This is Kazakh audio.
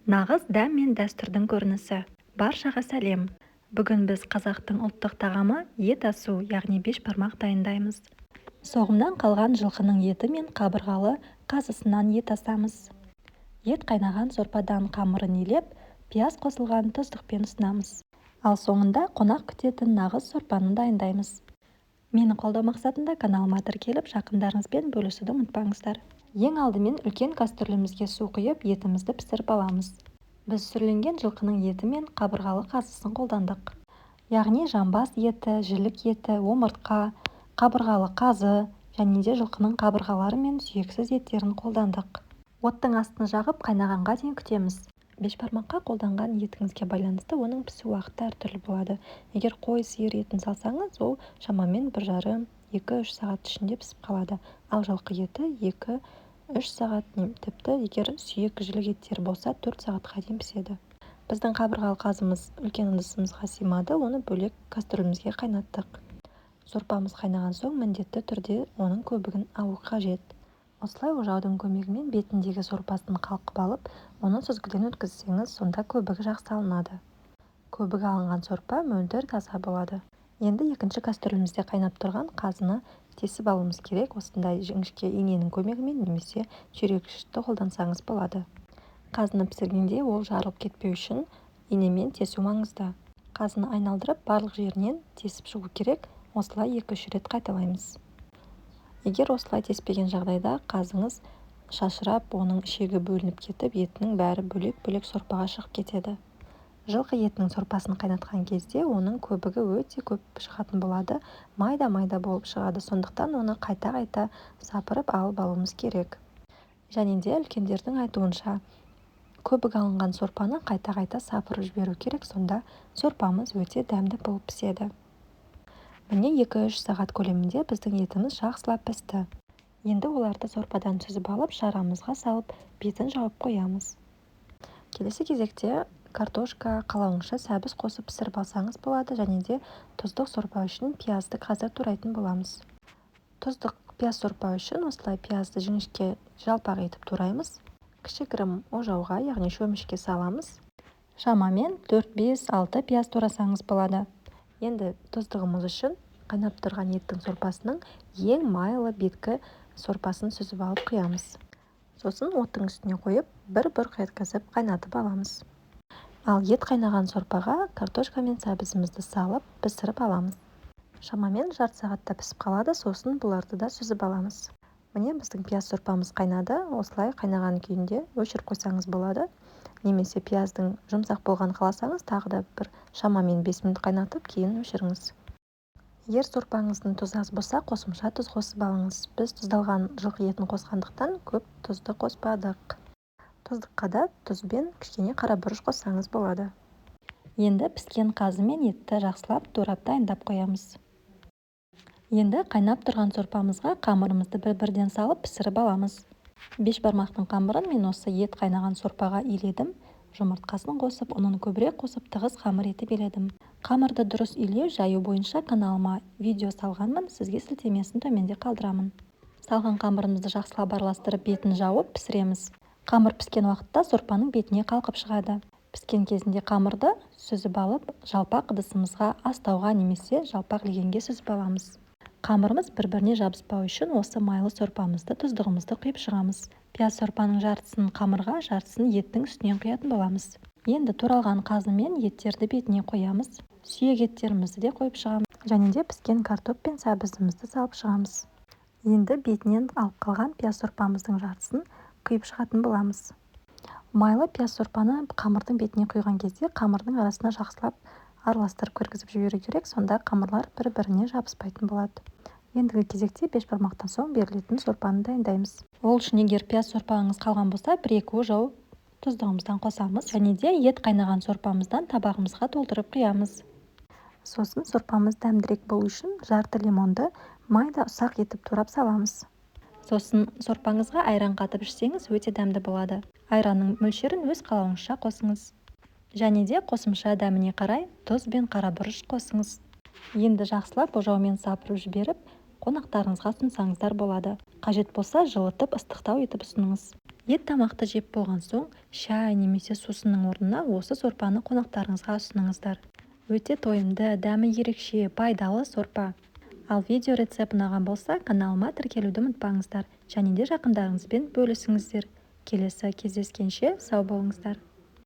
Нағыз дәм мен дәстүрдің көрінісі. Баршаға сәлем. Бүгін біз қазақтың ұлттық тағамы ет асу, яғни бешбармақ дайындаймыз. Соғымнан қалған жылқының еті мен қабырғалы қазысынан ет асамыз. Ет қайнаған сорпадан қамырын илеп, пияз қосылған тұздықпен ұсынамыз. Ал соңында қонақ күтетін нағыз сорпаны дайындаймыз. Мені қолдау мақсатында каналыма тіркеліп, жақындарыңызбен бөлісуді ұмытпаңыздар. Ең алдымен үлкен кастрөлімізге су құйып, етімізді пісіріп аламыз. Біз сүрленген жылқының еті мен қабырғалы қазысын қолдандық. Яғни жамбас еті, жілік еті, омыртқа, қабырғалы қазы және де жылқының қабырғалары мен сүйексіз еттерін қолдандық. Оттың астын жағып, қайнағанға дейін күтеміз. Бешбармаққа қолданған етіңізге байланысты оның пісу уақыты әртүрлі болады. Егер қой, сиыр етін салсаңыз, ол шамамен 1,5-2-3 сағат ішінде пісіп қалады. Ал жылқы еті 2-3 сағат, тіпті егер сүйек, жілік еттер болса 4 сағатқа дейін піседі. Біздің қабырғалы қазымыз үлкен ыдысымызға сыймады, оны бөлек кастрөлімізге қайнаттық. Сорпамыз қайнаған соң міндетті түрде оның көбігін алу қажет. Осылай ожаудың көмегімен бетіндегі сорпасын қалқып алып, оны сүзгіден өткізсеңіз, сонда көбігі жақсы алынады. Көбігі алынған сорпа мөлдір таза болады. Енді екінші кастрөлімізде қайнап тұрған қазыны тесіп алуымыз керек. Осындай жіңішке иненің көмегімен немесе түйрегішті қолдансаңыз болады. Қазыны пісіргенде ол жарылып кетпеу үшін инемен тесу маңызды. Қазыны айналдырып, барлық жерінен тесіп шығу керек. Осылай 2-3 рет қайталаймыз. Егер осылай теспеген жағдайда қазыңыз шашырап, оның ішегі бөлініп кетіп, етінің бәрі бөлек-бөлек сорпаға шығып кетеді. Жылқы етінің сорпасын қайнатқан кезде оның көбігі өте көп шығатын болады, майда-майда болып шығады, сондықтан оны қайта-қайта сапырып алып алуымыз керек. Және де үлкендердің айтуынша, көбік алынған сорпаны қайта-қайта сапырып жіберу керек, сонда сорпамыз өте дәмді болып піседі. Міне 2-3 сағат көлемінде біздің етіміз жақсылап пісті. Енді оларды сорпадан сүзіп алып, шарамызға салып, бетін жауып қоямыз. Келесі кезекте картошка, қалауыңша сәбіз қосып пісіріп алсаңыз болады, және де тұздық сорпа үшін пиязды қазір турайтын боламыз. Тұздық пияз сорпа үшін осылай пиязды жіңішке жалпақ етіп тураймыз. Кішігірім ожауға, яғни шөмішке саламыз. Шамамен 4-5-6 пияз турасаңыз болады. Енді тұздығымыз үшін қайнап тұрған еттің сорпасының ең майлы беткі сорпасын сүзіп алып құямыз. Сосын оттың үстіне қойып, бір бұрқ еткізіп қайнатып аламыз. Ал ет қайнаған сорпаға картошка мен сәбізімізді салып, пісіріп аламыз. Шамамен жарты сағатта пісіп қалады, сосын бұларды да сүзіп аламыз. Міне біздің пияз сорпамыз қайнады. Осылай қайнаған күйінде өшіріп қойсаңыз болады. Немесе пияздың жұмсақ болған қаласаңыз, тағы да бір шамамен 5 минут қайнатып, кейін өшіріңіз. Егер сорпаңыздың тұзы аз болса, қосымша тұз қосып алыңыз. Біз тұздалған жылқы етін қосқандықтан көп тұзды қоспадық. Тұздыққа да тұз бен кішкене қара бұрыш қоссаңыз болады. Енді піскен қазы мен етті жақсылап турап дайындап қоямыз. Енді қайнап тұрған сорпамызға қамырымызды бір-бірден салып пісіріп аламыз. Бешбармақтың қамырын мен осы ет қайнаған сорпаға иледім. Жұмыртқасын қосып, ұнын көбірек қосып, тығыз қамыр етіп иледім. Қамырды дұрыс илеу, жаю бойынша каналыма видео салғанмын, сізге сілтемесін төменде қалдырамын. Салған қамырымызды жақсылап араластырып, бетін жауып пісіреміз. Қамыр піскен уақытта сорпаның бетіне қалқып шығады. Піскен кезінде қамырды сүзіп алып, жалпақ ыдысымызға, астауға немесе жалпақ легенге сүзіп аламыз. Қамырымыз бір-біріне жабыспау үшін осы майлы сорпамызды, тұздығымызды құйып шығамыз. Пияз сорпаның жартысын қамырға, жартысын еттің үстінен құятын боламыз. Енді туралған қазы мен еттерді бетіне қоямыз. Сүйек еттерімізді де қойып шығамыз. Және де піскен картоп пен сәбізімізді салып шығамыз. Енді бетінен алып қалған пияз сорпамыздың жартысын құйып шығатын боламыз. Майлы пияз сорпаны қамырдың бетіне құйған кезде қамырдың арасына жақсылап араластырып кіргізіп жіберу керек, сонда қамырлар бір-біріне жабыспайтын болады. Ендігі кезекте бешбармақтан соң берілетін сорпаны дайындаймыз. Ол үшін егер пияз сорпаңыз қалған болса, 1-2 ожау тұздығымыздан қосамыз, және де ет қайнаған сорпамыздан табағымызға толтырып құямыз. Сосын сорпамыз дәмдірек болу үшін жарты лимонды майда ұсақ етіп турап саламыз. Сосын сорпаңызға айран қатып ішсеңіз, өте дәмді болады. Айранның мөлшерін өз қалауыңызша қосыңыз. Және де қосымша дәміне қарай тұз бен қара бұрыш қосыңыз. Енді жақсылап ожаумен сапырып жіберіп, қонақтарыңызға ұсынсаңыздар болады. Қажет болса жылытып ыстықтау етіп ұсыныңыз. Ет тамақты жеп болған соң шай немесе сусынның орнына осы сорпаны қонақтарыңызға ұсыныңыздар. Өте тойымды, дәмі ерекше, пайдалы сорпа. Ал видео рецепт ұнаған болса, каналыма тіркелуді ұмытпаңыздар және де жақындарыңызбен бөлісіңіздер. Келесі кездескенше сау болыңыздар.